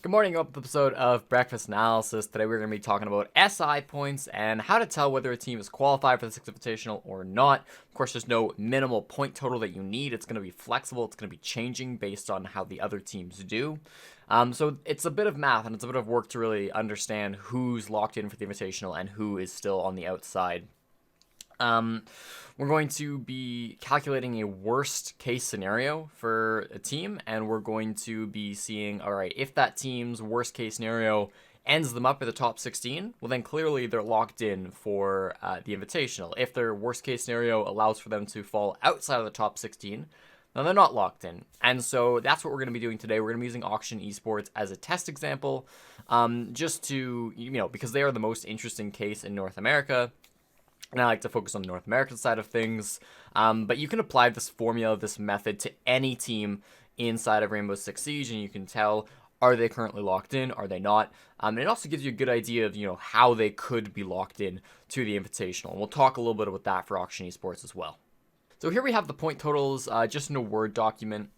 Good morning, welcome to the episode of Breakfast Analysis. Today we're going to be talking about SI points and how to tell whether a team is qualified for the Sixth Invitational or not. Of course, there's no minimal point total that you need. It's going to be flexible. It's going to be changing based on how the other teams do. So it's a bit of math and it's a bit of work to really understand who's locked in for the Invitational and who is still on the outside. We're going to be calculating a worst case scenario for a team, and we're going to be seeing, all right, if that team's worst case scenario ends them up at the top 16, well then clearly they're locked in for the Invitational. If their worst case scenario allows for them to fall outside of the top 16, then they're not locked in. And so that's what we're going to be doing today. We're going to be using Auction Esports as a test example, just to, because they are the most interesting case in North America. And I like to focus on the North American side of things. But you can apply this formula, this method, to any team inside of Rainbow Six Siege, and you can tell, are they currently locked in? Are they not? And it also gives you a good idea of, how they could be locked in to the Invitational. And we'll talk a little bit about that for Auction Esports as well. So here we have the point totals just in a Word document.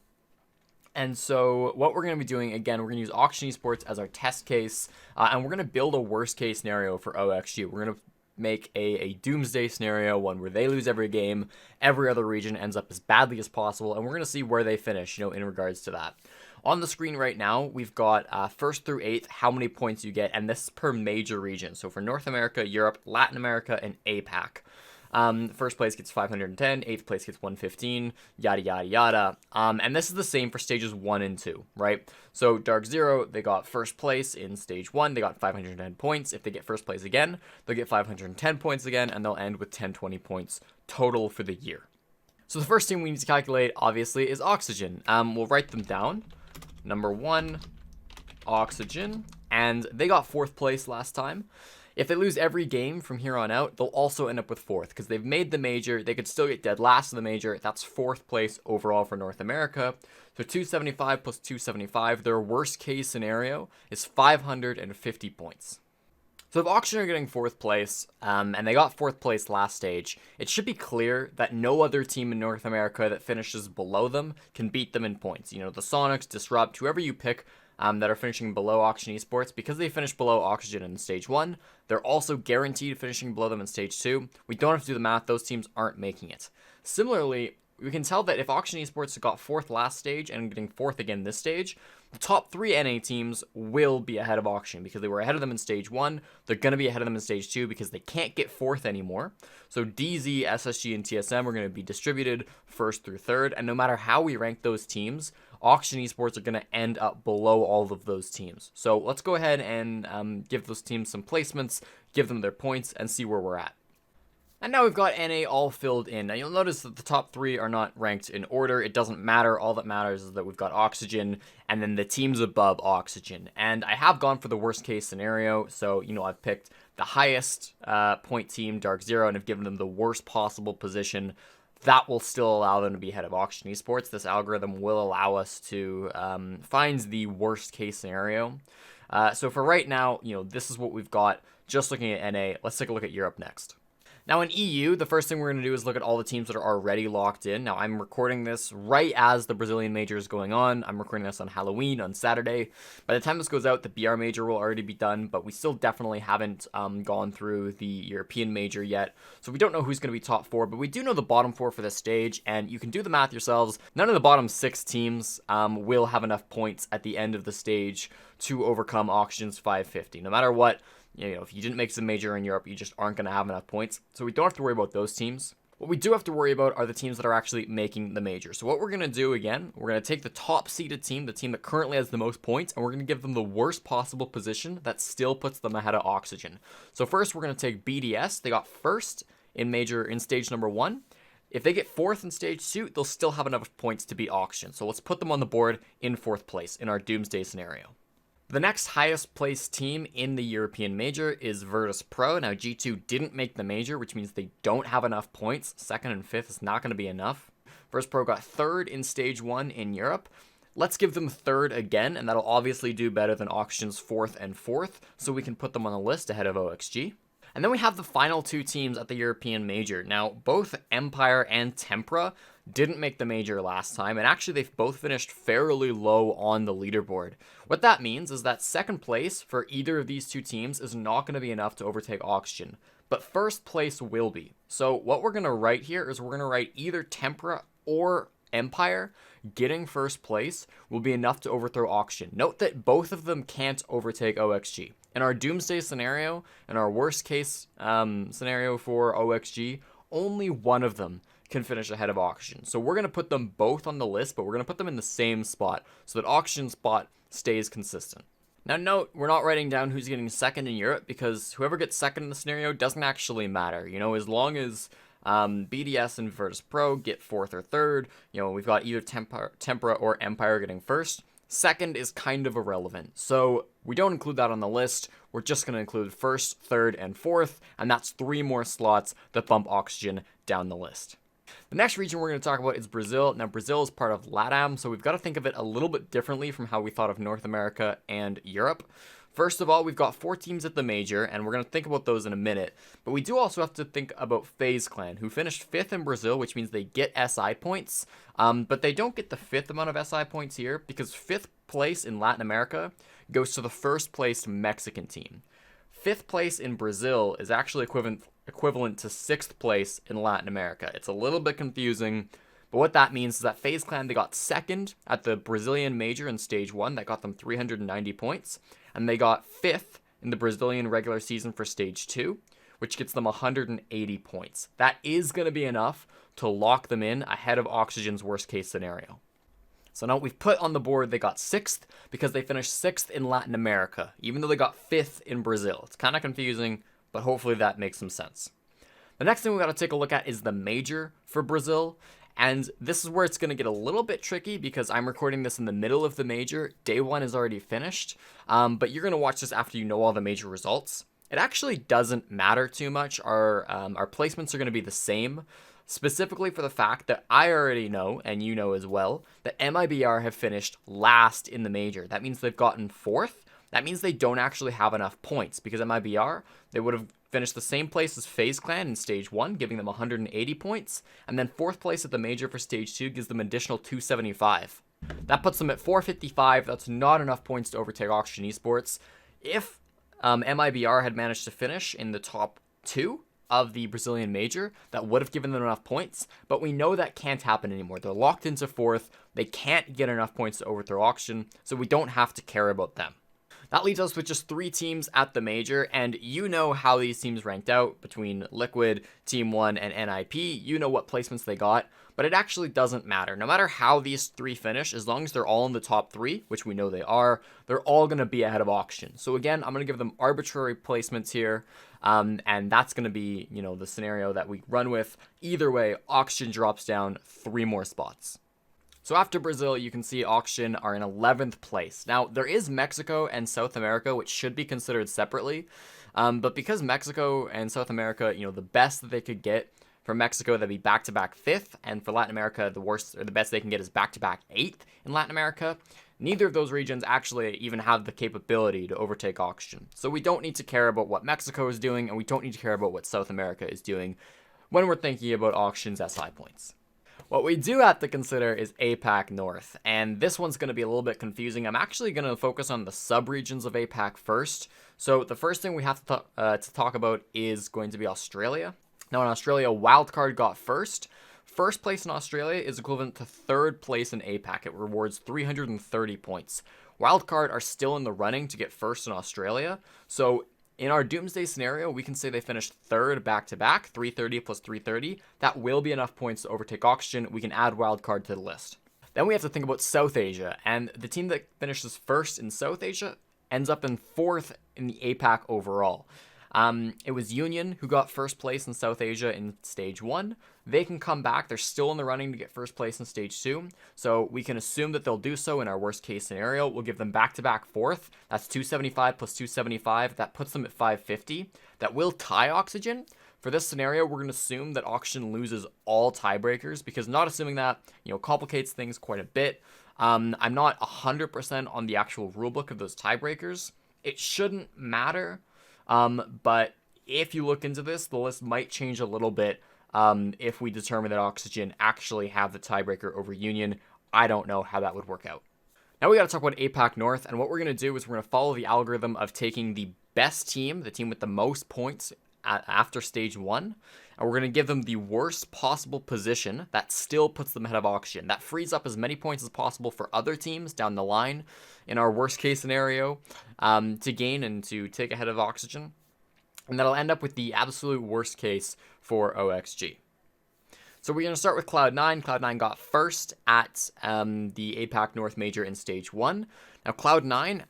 And so what we're going to be doing, again, we're going to use Auction Esports as our test case, and we're going to build a worst case scenario for OXG. We're going to make a doomsday scenario, one where they lose every game, every other region ends up as badly as possible, and we're going to see where they finish, in regards to that. On the screen right now, we've got 1st through 8th, how many points you get, and this is per major region. So for North America, Europe, Latin America, and APAC. First place gets 510, 8th place gets 115, yada, yada, yada. And this is the same for stages 1 and 2, right? So Dark Zero, they got first place in stage 1, they got 510 points. If they get first place again, they'll get 510 points again, and they'll end with 1020 points total for the year. So the first team we need to calculate, obviously, is Oxygen. We'll write them down. Number 1, Oxygen, and they got 4th place last time. If they lose every game from here on out, they'll also end up with 4th, because they've made the major. They could still get dead last in the major. That's 4th place overall for North America. So 275 plus 275, their worst case scenario is 550 points. So if Auction are getting 4th place, and they got 4th place last stage, it should be clear that no other team in North America that finishes below them can beat them in points. The Sonics, Disrupt, whoever you pick, that are finishing below Auction Esports, because they finished below Oxygen in stage 1, they're also guaranteed finishing below them in stage 2. We don't have to do the math, those teams aren't making it. Similarly, we can tell that if Auction Esports got 4th last stage and getting 4th again this stage, the top 3 NA teams will be ahead of Auction because they were ahead of them in stage 1. They're going to be ahead of them in stage 2 because they can't get 4th anymore. So DZ, SSG, and TSM are going to be distributed 1st through 3rd, and no matter how we rank those teams, Auction Esports are going to end up below all of those teams. So let's go ahead and give those teams some placements, give them their points, and see where we're at. And now we've got NA all filled in. Now you'll notice that the top 3 are not ranked in order. It doesn't matter. All that matters is that we've got Oxygen and then the teams above Oxygen. And I have gone for the worst case scenario. So, I've picked the highest point team, Dark Zero, and have given them the worst possible position. That will still allow them to be ahead of Auction Esports. This algorithm will allow us to find the worst case scenario. So for right now, this is what we've got. Just looking at NA, let's take a look at Europe next. Now in EU, the first thing we're going to do is look at all the teams that are already locked in. Now I'm recording this right as the Brazilian major is going on. I'm recording this on Halloween, on Saturday. By the time this goes out, the BR major will already be done, but we still definitely haven't gone through the European major yet. So we don't know who's going to be top 4, but we do know the bottom 4 for this stage, and you can do the math yourselves. None of the bottom 6 teams will have enough points at the end of the stage to overcome Auction's 550. No matter what, if you didn't make some major in Europe, you just aren't going to have enough points. So we don't have to worry about those teams. What we do have to worry about are the teams that are actually making the major. So what we're going to do, again, we're going to take the top seeded team, the team that currently has the most points, and we're going to give them the worst possible position that still puts them ahead of Oxygen. So first, we're going to take BDS. They got 1st in stage number 1. If they get 4th in stage 2, they'll still have enough points to beat Auction. So let's put them on the board in 4th place in our Doomsday scenario. The next highest placed team in the European major is Virtus Pro. Now G2 didn't make the major, which means they don't have enough points. 2nd and 5th is not going to be enough. Virtus Pro got 3rd in stage 1 in Europe. Let's give them 3rd again, and that'll obviously do better than Auction's 4th and 4th, so we can put them on the list ahead of OXG. And then we have the final 2 teams at the European major. Now, both Empire and Tempra didn't make the major last time, and actually they've both finished fairly low on the leaderboard. What that means is that second place for either of these two teams is not going to be enough to overtake Oxygen, but first place will be. So what we're going to write here is we're going to write either Tempera or Empire getting first place will be enough to overthrow Oxygen. Note that both of them can't overtake OXG. In our doomsday scenario, in our worst case scenario for OXG, only one of them can finish ahead of Oxygen. So we're going to put them both on the list, but we're going to put them in the same spot so that Oxygen's spot stays consistent. Now note, we're not writing down who's getting second in Europe because whoever gets second in the scenario doesn't actually matter. You know, as long as BDS and Virtus Pro get fourth or third, you know, we've got either Tempera or Empire getting first. Second is kind of irrelevant, so we don't include that on the list. We're just going to include first, third, and fourth, and that's 3 more slots that bump Oxygen down the list. The next region we're going to talk about is Brazil. Now, Brazil is part of LATAM, so we've got to think of it a little bit differently from how we thought of North America and Europe. First of all, we've got 4 teams at the major, and we're going to think about those in a minute. But we do also have to think about FaZe Clan, who finished 5th in Brazil, which means they get SI points. But they don't get the 5th amount of SI points here, because 5th place in Latin America goes to the first place Mexican team. 5th place in Brazil is actually equivalent to 6th place in Latin America. It's a little bit confusing, but what that means is that FaZe Clan, they got second at the Brazilian major in stage 1. That got them 390 points. And they got 5th in the Brazilian regular season for stage 2, which gets them 180 points. That is going to be enough to lock them in ahead of Oxygen's worst case scenario. So now we've put on the board they got 6th because they finished 6th in Latin America, even though they got 5th in Brazil. It's kind of confusing, but hopefully that makes some sense. The next thing we got to take a look at is the major for Brazil. And this is where it's going to get a little bit tricky because I'm recording this in the middle of the major. Day 1 is already finished, but you're going to watch this after you know all the major results. It actually doesn't matter too much. Our placements are going to be the same, specifically for the fact that I already know, and you know as well, that MIBR have finished last in the major. That means they've gotten 4th. That means they don't actually have enough points because MIBR, they would have finished the same place as FaZe Clan in stage 1, giving them 180 points, and then 4th place at the major for stage 2 gives them an additional 275. That puts them at 455. That's not enough points to overtake Oxygen Esports. If MIBR had managed to finish in the top 2 of the Brazilian major, that would have given them enough points, but we know that can't happen anymore. They're locked into 4th. They can't get enough points to overthrow Oxygen, so we don't have to care about them. That leaves us with just 3 teams at the major, and you know how these teams ranked out between Liquid, Team 1, and NIP. You know what placements they got, but it actually doesn't matter. No matter how these 3 finish, as long as they're all in the top 3, which we know they are, they're all going to be ahead of Oxygen. So again, I'm going to give them arbitrary placements here, and that's going to be, you know, the scenario that we run with. Either way, Oxygen drops down 3 more spots. So after Brazil, you can see Oxygen are in 11th place. Now, there is Mexico and South America, which should be considered separately. But because Mexico and South America, you know, the best that they could get for Mexico, that'd be back-to-back 5th. And for Latin America, the worst or the best they can get is back-to-back 8th in Latin America. Neither of those regions actually even have the capability to overtake Oxygen. So we don't need to care about what Mexico is doing, and we don't need to care about what South America is doing when we're thinking about Oxygen's SI points. What we do have to consider is APAC North, and this one's going to be a little bit confusing. I'm actually going to focus on the sub-regions of APAC first. So the first thing we have to talk about is going to be Australia. Now in Australia, Wildcard got first. First place in Australia is equivalent to 3rd place in APAC. It rewards 330 points. Wildcard are still in the running to get first in Australia, so in our doomsday scenario, we can say they finished 3rd back-to-back, 330 plus 330. That will be enough points to overtake Oxygen. We can add Wildcard to the list. Then we have to think about South Asia, and the team that finishes first in South Asia ends up in 4th in the APAC overall. It was Union who got first place in South Asia in stage 1. They can come back. They're still in the running to get first place in stage 2. So we can assume that they'll do so in our worst case scenario. We'll give them back-to-back 4th. That's 275 plus 275. That puts them at 550. That will tie Oxygen. For this scenario, we're going to assume that Oxygen loses all tiebreakers because not assuming that, you know, complicates things quite a bit. I'm not 100% on the actual rulebook of those tiebreakers. It shouldn't matter. But if you look into this, the list might change a little bit if we determine that Oxygen actually have the tiebreaker over Union. I don't know how that would work out. Now we got to talk about APAC North, and what we're going to do is we're going to follow the algorithm of taking the best team, the team with the most points after stage 1, and we're going to give them the worst possible position that still puts them ahead of Oxygen. That frees up as many points as possible for other teams down the line in our worst case scenario to gain and to take ahead of Oxygen, and that'll end up with the absolute worst case for OXG. So we're going to start with Cloud9. Cloud9 got first at the APAC North Major in Stage 1. Now, Cloud9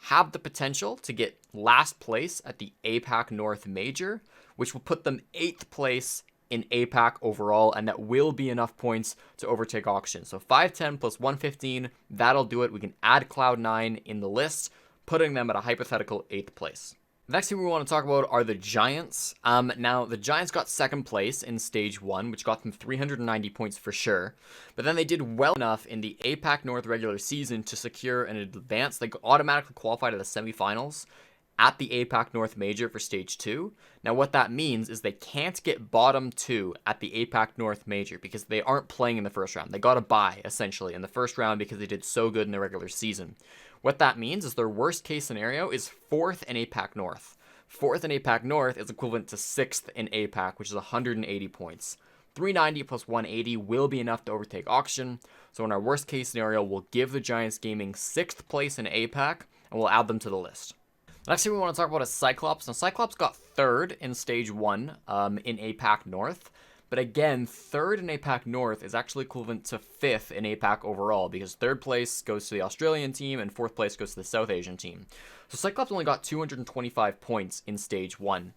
have the potential to get last place at the APAC North Major, which will put them 8th place in APAC overall, and that will be enough points to overtake Oxygen. So 510 plus 115, that'll do it. We can add Cloud9 in the list, putting them at a hypothetical 8th place. The next team we want to talk about are the Giants. Now, the Giants got 2nd place in Stage 1, which got them 390 points for sure. But then they did well enough in the APAC North regular season to secure an advance. They automatically qualified to the semifinals at the APAC North Major for Stage 2. Now, what that means is they can't get bottom 2 at the APAC North Major because they aren't playing in the first round. They got a bye, essentially, in the first round because they did so good in the regular season. What that means is their worst case scenario is 4th in APAC North. 4th in APAC North is equivalent to 6th in APAC, which is 180 points. 390 plus 180 will be enough to overtake Oxygen. So in our worst case scenario, we'll give the Giants Gaming 6th place in APAC, and we'll add them to the list. The next thing we want to talk about is Cyclops. Now, Cyclops got 3rd in Stage 1 in APAC North. But again, 3rd in APAC North is actually equivalent to 5th in APAC overall, because 3rd place goes to the Australian team and 4th place goes to the South Asian team. So Cyclops only got 225 points in Stage 1.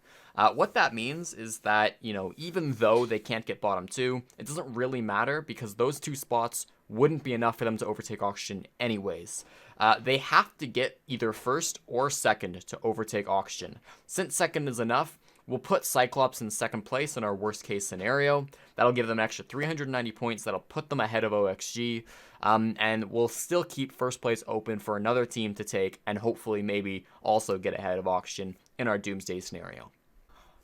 What that means is that, even though they can't get bottom 2, it doesn't really matter because those 2 spots wouldn't be enough for them to overtake Oxygen anyways. They have to get either 1st or 2nd to overtake Oxygen. Since 2nd is enough, we'll put Cyclops in 2nd place in our worst case scenario. That'll give them an extra 390 points. That'll put them ahead of OXG. And we'll still keep 1st place open for another team to take and hopefully maybe also get ahead of Oxygen in our doomsday scenario.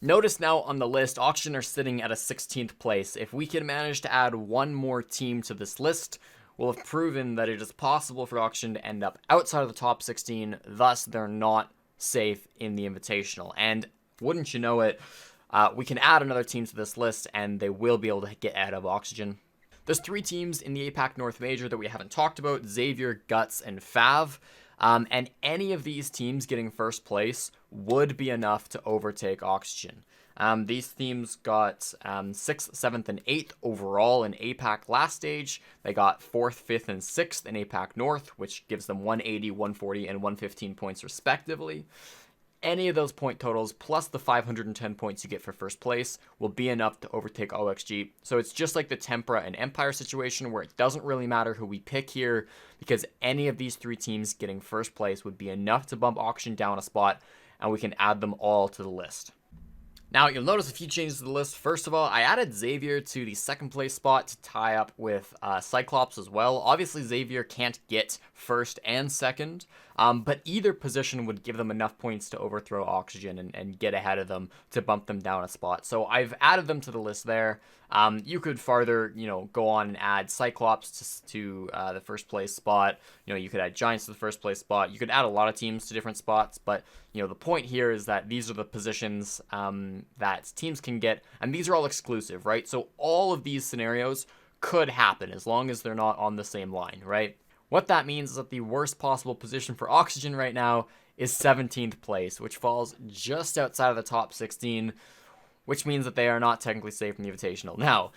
Notice now on the list, Oxygen are sitting at a 16th place. If we can manage to add one more team to this list, we'll have proven that it is possible for Oxygen to end up outside of the top 16, thus they're not safe in the Invitational. And wouldn't you know it, we can add another team to this list and they will be able to get ahead of Oxygen. There's 3 teams in the APAC North Major that we haven't talked about: Xavier, Guts, and Fav. And any of these teams getting 1st place would be enough to overtake Oxygen. These teams got 6th, 7th, and 8th overall in APAC last stage. They got 4th, 5th, and 6th in APAC North, which gives them 180, 140, and 115 points respectively. Any of those point totals, plus the 510 points you get for 1st place, will be enough to overtake OXG. So it's just like the Tempera and Empire situation, where it doesn't really matter who we pick here, because any of these 3 teams getting 1st place would be enough to bump Oxygen down a spot, and we can add them all to the list. Now, you'll notice a few changes to the list. First of all, I added Xavier to the 2nd place spot to tie up with Cyclops as well. Obviously, Xavier can't get 1st and 2nd, but either position would give them enough points to overthrow Oxygen and get ahead of them to bump them down a spot. So I've added them to the list there. You could farther, go on and add Cyclops to the 1st place spot. You could add Giants to the 1st place spot. You could add a lot of teams to different spots, but the point here is that these are the positions that teams can get, and these are all exclusive, right? So all of these scenarios could happen as long as they're not on the same line, right? What that means is that the worst possible position for Oxygen right now is 17th place, which falls just outside of the top 16, which means that they are not technically safe from the Invitational. Now,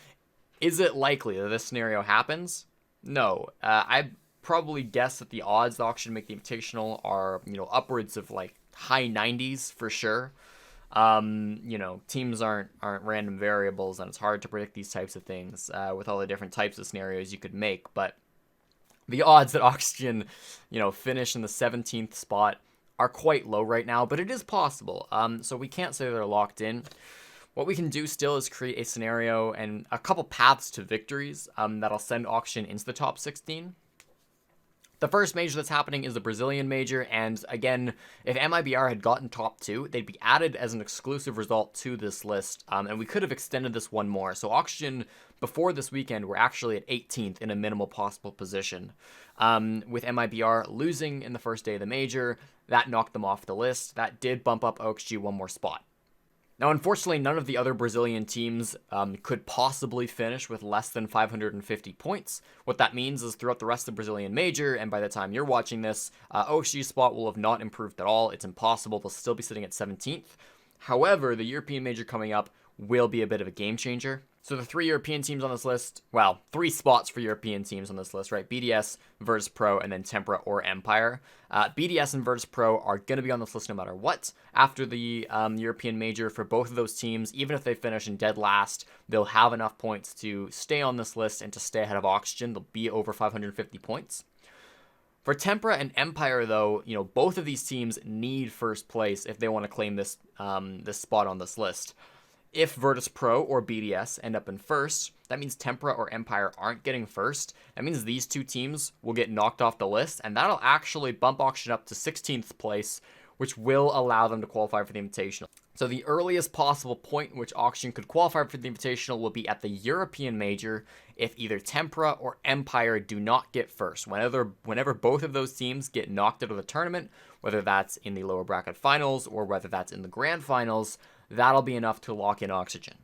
is it likely that this scenario happens? No. I probably guess that the odds that Oxygen make the Invitational are, upwards of like high 90s for sure. Teams aren't random variables, and it's hard to predict these types of things with all the different types of scenarios you could make. But the odds that Oxygen, finish in the 17th spot are quite low right now, but it is possible. So we can't say they're locked in. What we can do still is create a scenario and a couple paths to victories that'll send Oxygen into the top 16. The first major that's happening is the Brazilian major, and again, if MIBR had gotten top 2, they'd be added as an exclusive result to this list, and we could have extended this one more. So Oxygen, before this weekend, were actually at 18th in a minimal possible position. With MIBR losing in the first day of the major, that knocked them off the list. That did bump up OXG one more spot. Now, unfortunately, none of the other Brazilian teams could possibly finish with less than 550 points. What that means is throughout the rest of the Brazilian major, and by the time you're watching this, OXG's spot will have not improved at all. It's impossible. They'll still be sitting at 17th. However, the European major coming up will be a bit of a game changer. So the 3 European teams on this list, well, 3 spots for European teams on this list, right? BDS, Virtus Pro, and then Tempera or Empire. BDS and Virtus Pro are going to be on this list no matter what. After the European major, for both of those teams, even if they finish in dead last, they'll have enough points to stay on this list and to stay ahead of Oxygen. They'll be over 550 points. For Tempera and Empire, though, both of these teams need first place if they want to claim this spot on this list. If Virtus Pro or BDS end up in first, that means Tempera or Empire aren't getting first. That means these 2 teams will get knocked off the list, and that'll actually bump Oxygen up to 16th place, which will allow them to qualify for the Invitational. So the earliest possible point in which Oxygen could qualify for the Invitational will be at the European Major if either Tempera or Empire do not get first. Whenever both of those teams get knocked out of the tournament, whether that's in the lower bracket finals or whether that's in the grand finals, that'll be enough to lock in Oxygen.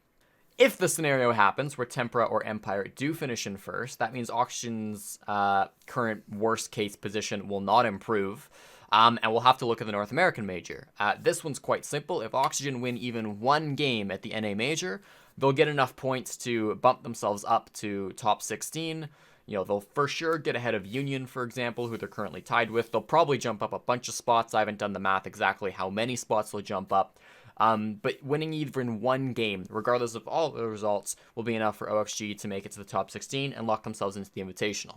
If the scenario happens where Tempera or Empire do finish in first, that means Oxygen's current worst case position will not improve. And we'll have to look at the North American Major. This one's quite simple. If Oxygen win even 1 game at the NA Major, they'll get enough points to bump themselves up to top 16. They'll for sure get ahead of Union, for example, who they're currently tied with. They'll probably jump up a bunch of spots. I haven't done the math exactly how many spots they'll jump up. But winning even 1 game, regardless of all the results, will be enough for OXG to make it to the top 16 and lock themselves into the Invitational.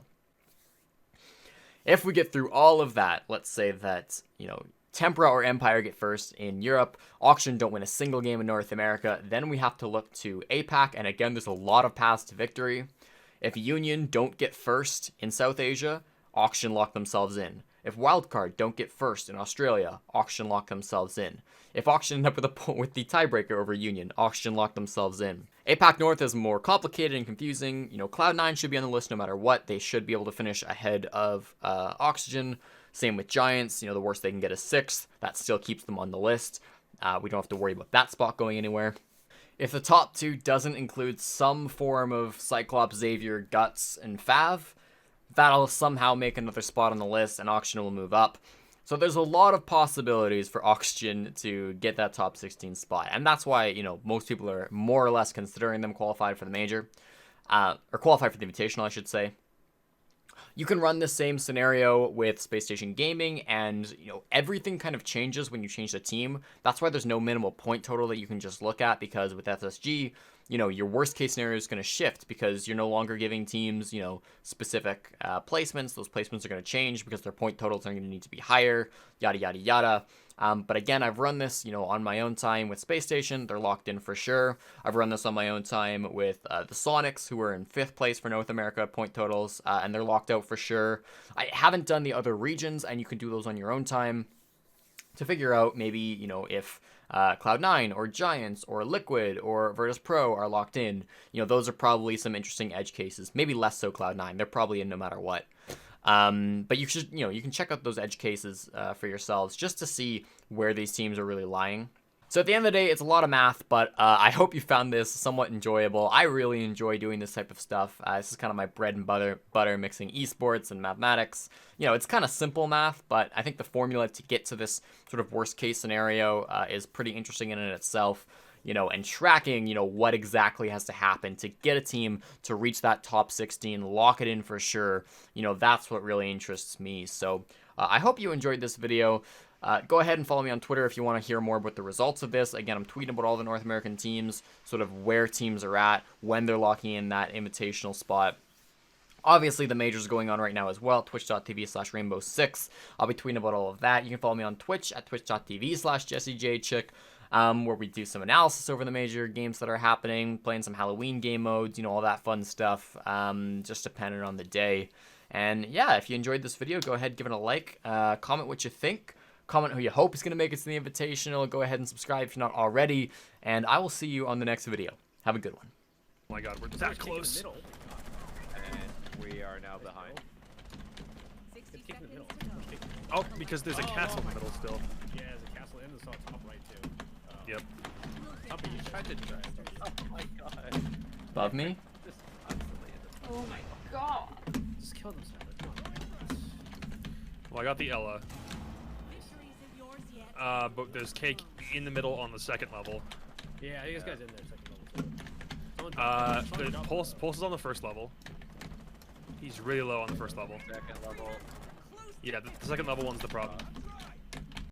If we get through all of that, let's say that, Tempera or Empire get first in Europe, Oxygen don't win a single game in North America, then we have to look to APAC, and again, there's a lot of paths to victory. If Union don't get first in South Asia, Oxygen lock themselves in. If Wildcard don't get first in Australia, Oxygen lock themselves in. If Oxygen end up with the tiebreaker over Union, Oxygen lock themselves in. APAC North is more complicated and confusing. Cloud9 should be on the list no matter what. They should be able to finish ahead of Oxygen. Same with Giants. The worst they can get is 6th. That still keeps them on the list. We don't have to worry about that spot going anywhere. If the top 2 doesn't include some form of Cyclops, Xavier, Guts, and Fav, that'll somehow make another spot on the list and Oxygen will move up. So there's a lot of possibilities for Oxygen to get that top 16 spot. And that's why, most people are more or less considering them qualified for the major. Or qualified for the Invitational, I should say. You can run the same scenario with Space Station Gaming, and everything kind of changes when you change the team. That's why there's no minimal point total that you can just look at, because with SSG, your worst case scenario is going to shift because you're no longer giving teams, specific placements. Those placements are going to change because their point totals are going to need to be higher, yada, yada, yada. But again, I've run this, on my own time with Space Station. They're locked in for sure. I've run this on my own time with the Sonics, who are in 5th place for North America point totals, and they're locked out for sure. I haven't done the other regions, and you can do those on your own time to figure out maybe, if Cloud9 or Giants or Liquid or Virtus Pro are locked in. Those are probably some interesting edge cases. Maybe less so Cloud9. They're probably in no matter what. But you should, you can check out those edge cases for yourselves just to see where these teams are really lying. So at the end of the day, it's a lot of math, but I hope you found this somewhat enjoyable. I really enjoy doing this type of stuff. This is kind of my bread and butter mixing esports and mathematics. It's kind of simple math, but I think the formula to get to this sort of worst case scenario is pretty interesting in and itself. And tracking, what exactly has to happen to get a team to reach that top 16, lock it in for sure. That's what really interests me. So I hope you enjoyed this video. Go ahead and follow me on Twitter if you want to hear more about the results of this. Again, I'm tweeting about all the North American teams, sort of where teams are at, when they're locking in that invitational spot. Obviously, the majors are going on right now as well, twitch.tv/rainbow6. I'll be tweeting about all of that. You can follow me on Twitch at twitch.tv/JesseJChick, where we do some analysis over the major games that are happening, playing some Halloween game modes, all that fun stuff, just depending on the day. And yeah, if you enjoyed this video, go ahead, give it a like, comment what you think, comment who you hope is going to make it to the Invitational, go ahead and subscribe if you're not already, and I will see you on the next video. Have a good one. Oh my god, we're that close. And we are now behind. Oh, because there's a castle in the middle still. Yeah, there's a castle in the top right too. Yep. Oh, but you tried to try. Oh my god. Above me? Just constantly in the Oh my god. Just kill them, Simon. Well, I got the Ella. But there's cake in the middle on the second level. Yeah, I think this guy's in there second level. The Pulse is on the first level. He's really low on the first level. second level. Yeah, the second level one's the problem.